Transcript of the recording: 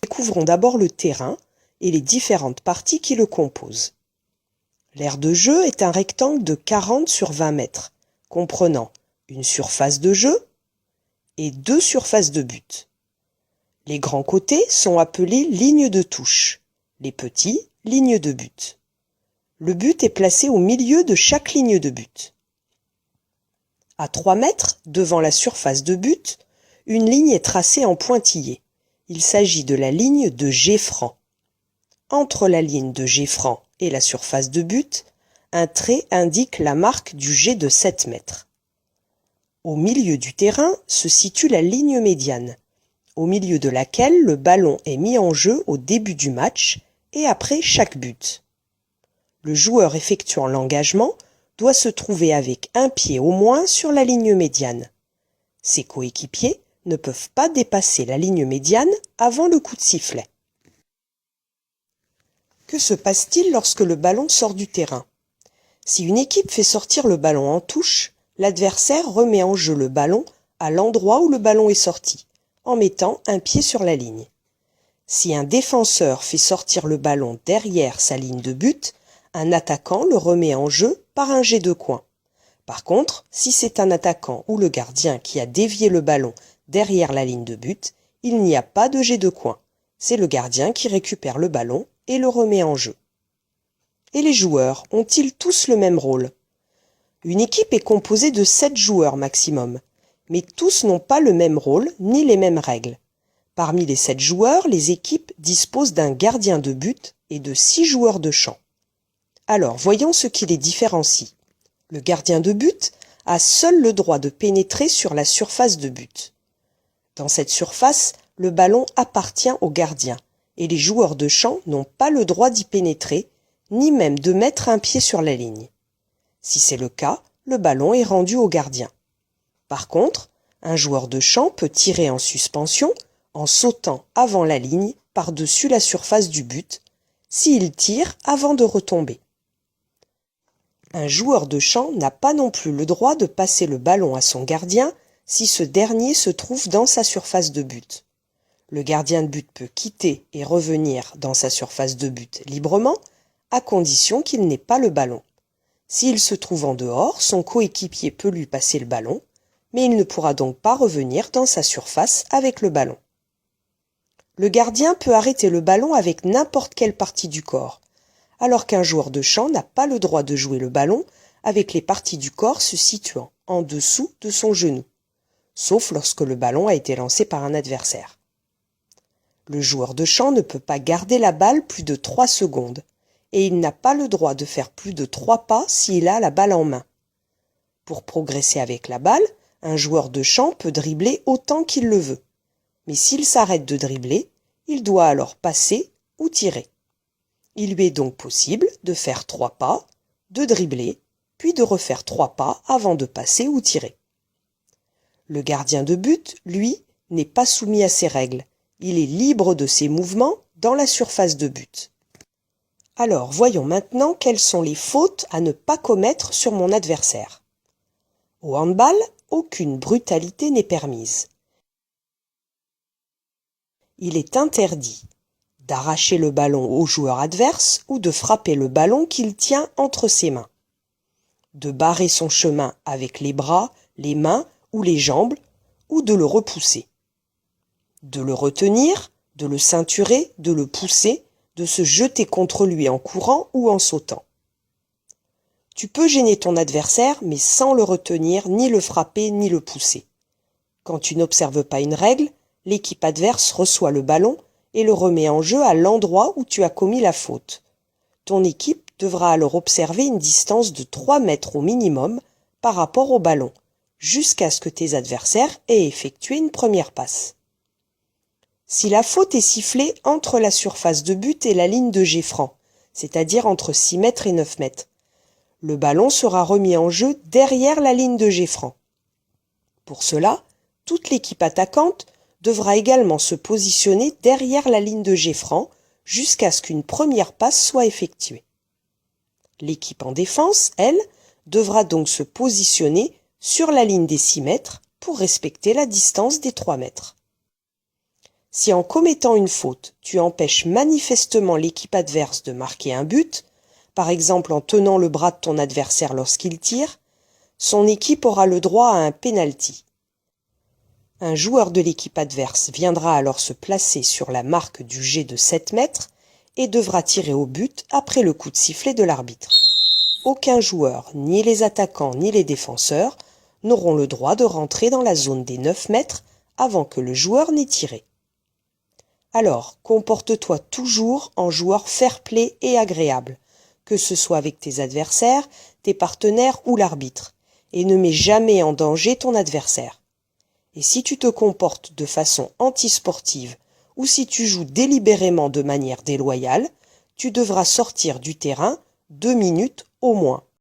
Découvrons d'abord le terrain et les différentes parties qui le composent. L'aire de jeu est un rectangle de 40 sur 20 mètres, comprenant une surface de jeu et 2 surfaces de but. Les grands côtés sont appelés lignes de touche, les petits, lignes de but. Le but est placé au milieu de chaque ligne de but. À 3 mètres, devant la surface de but, une ligne est tracée en pointillé. Il s'agit de la ligne de jet franc. Entre la ligne de jet franc et la surface de but, un trait indique la marque du jet de 7 mètres. Au milieu du terrain se situe la ligne médiane, au milieu de laquelle le ballon est mis en jeu au début du match et après chaque but. Le joueur effectuant l'engagement doit se trouver avec un pied au moins sur la ligne médiane. Ses coéquipiers ne peuvent pas dépasser la ligne médiane avant le coup de sifflet. Que se passe-t-il lorsque le ballon sort du terrain? Si une équipe fait sortir le ballon en touche, l'adversaire remet en jeu le ballon à l'endroit où le ballon est sorti, en mettant un pied sur la ligne. Si un défenseur fait sortir le ballon derrière sa ligne de but, un attaquant le remet en jeu par un jet de coin. Par contre, si c'est un attaquant ou le gardien qui a dévié le ballon derrière la ligne de but, il n'y a pas de jet de coin. C'est le gardien qui récupère le ballon et le remet en jeu. Et les joueurs ont-ils tous le même rôle? Une équipe est composée de 7 joueurs maximum, mais tous n'ont pas le même rôle ni les mêmes règles. Parmi les 7 joueurs, les équipes disposent d'un gardien de but et de 6 joueurs de champ. Alors, voyons ce qui les différencie. Le gardien de but a seul le droit de pénétrer sur la surface de but. Dans cette surface, le ballon appartient au gardien et les joueurs de champ n'ont pas le droit d'y pénétrer, ni même de mettre un pied sur la ligne. Si c'est le cas, le ballon est rendu au gardien. Par contre, un joueur de champ peut tirer en suspension en sautant avant la ligne par-dessus la surface du but, s'il tire avant de retomber. Un joueur de champ n'a pas non plus le droit de passer le ballon à son gardien si ce dernier se trouve dans sa surface de but. Le gardien de but peut quitter et revenir dans sa surface de but librement, à condition qu'il n'ait pas le ballon. S'il se trouve en dehors, son coéquipier peut lui passer le ballon, mais il ne pourra donc pas revenir dans sa surface avec le ballon. Le gardien peut arrêter le ballon avec n'importe quelle partie du corps, alors qu'un joueur de champ n'a pas le droit de jouer le ballon avec les parties du corps se situant en dessous de son genou, sauf lorsque le ballon a été lancé par un adversaire. Le joueur de champ ne peut pas garder la balle plus de 3 secondes, et il n'a pas le droit de faire plus de 3 pas s'il a la balle en main. Pour progresser avec la balle, un joueur de champ peut dribbler autant qu'il le veut. Mais s'il s'arrête de dribbler, il doit alors passer ou tirer. Il lui est donc possible de faire 3 pas, de dribbler, puis de refaire 3 pas avant de passer ou tirer. Le gardien de but, lui, n'est pas soumis à ces règles. Il est libre de ses mouvements dans la surface de but. Alors, voyons maintenant quelles sont les fautes à ne pas commettre sur mon adversaire. Au handball, aucune brutalité n'est permise. Il est interdit d'arracher le ballon au joueur adverse ou de frapper le ballon qu'il tient entre ses mains, de barrer son chemin avec les bras, les mains ou les jambes, ou de le repousser, de le retenir, de le ceinturer, de le pousser, de se jeter contre lui en courant ou en sautant. Tu peux gêner ton adversaire, mais sans le retenir, ni le frapper, ni le pousser. Quand tu n'observes pas une règle, l'équipe adverse reçoit le ballon et le remet en jeu à l'endroit où tu as commis la faute. Ton équipe devra alors observer une distance de 3 mètres au minimum par rapport au ballon, jusqu'à ce que tes adversaires aient effectué une première passe. Si la faute est sifflée entre la surface de but et la ligne de jet franc, c'est-à-dire entre 6 mètres et 9 mètres, le ballon sera remis en jeu derrière la ligne de jet franc. Pour cela, toute l'équipe attaquante devra également se positionner derrière la ligne de jet franc jusqu'à ce qu'une première passe soit effectuée. L'équipe en défense, elle, devra donc se positionner sur la ligne des 6 mètres pour respecter la distance des 3 mètres. Si en commettant une faute, tu empêches manifestement l'équipe adverse de marquer un but, par exemple en tenant le bras de ton adversaire lorsqu'il tire, son équipe aura le droit à un penalty. Un joueur de l'équipe adverse viendra alors se placer sur la marque du jet de 7 mètres et devra tirer au but après le coup de sifflet de l'arbitre. Aucun joueur, ni les attaquants ni les défenseurs, n'auront le droit de rentrer dans la zone des 9 mètres avant que le joueur n'ait tiré. Alors, comporte-toi toujours en joueur fair-play et agréable, que ce soit avec tes adversaires, tes partenaires ou l'arbitre, et ne mets jamais en danger ton adversaire. Et si tu te comportes de façon antisportive ou si tu joues délibérément de manière déloyale, tu devras sortir du terrain 2 minutes au moins.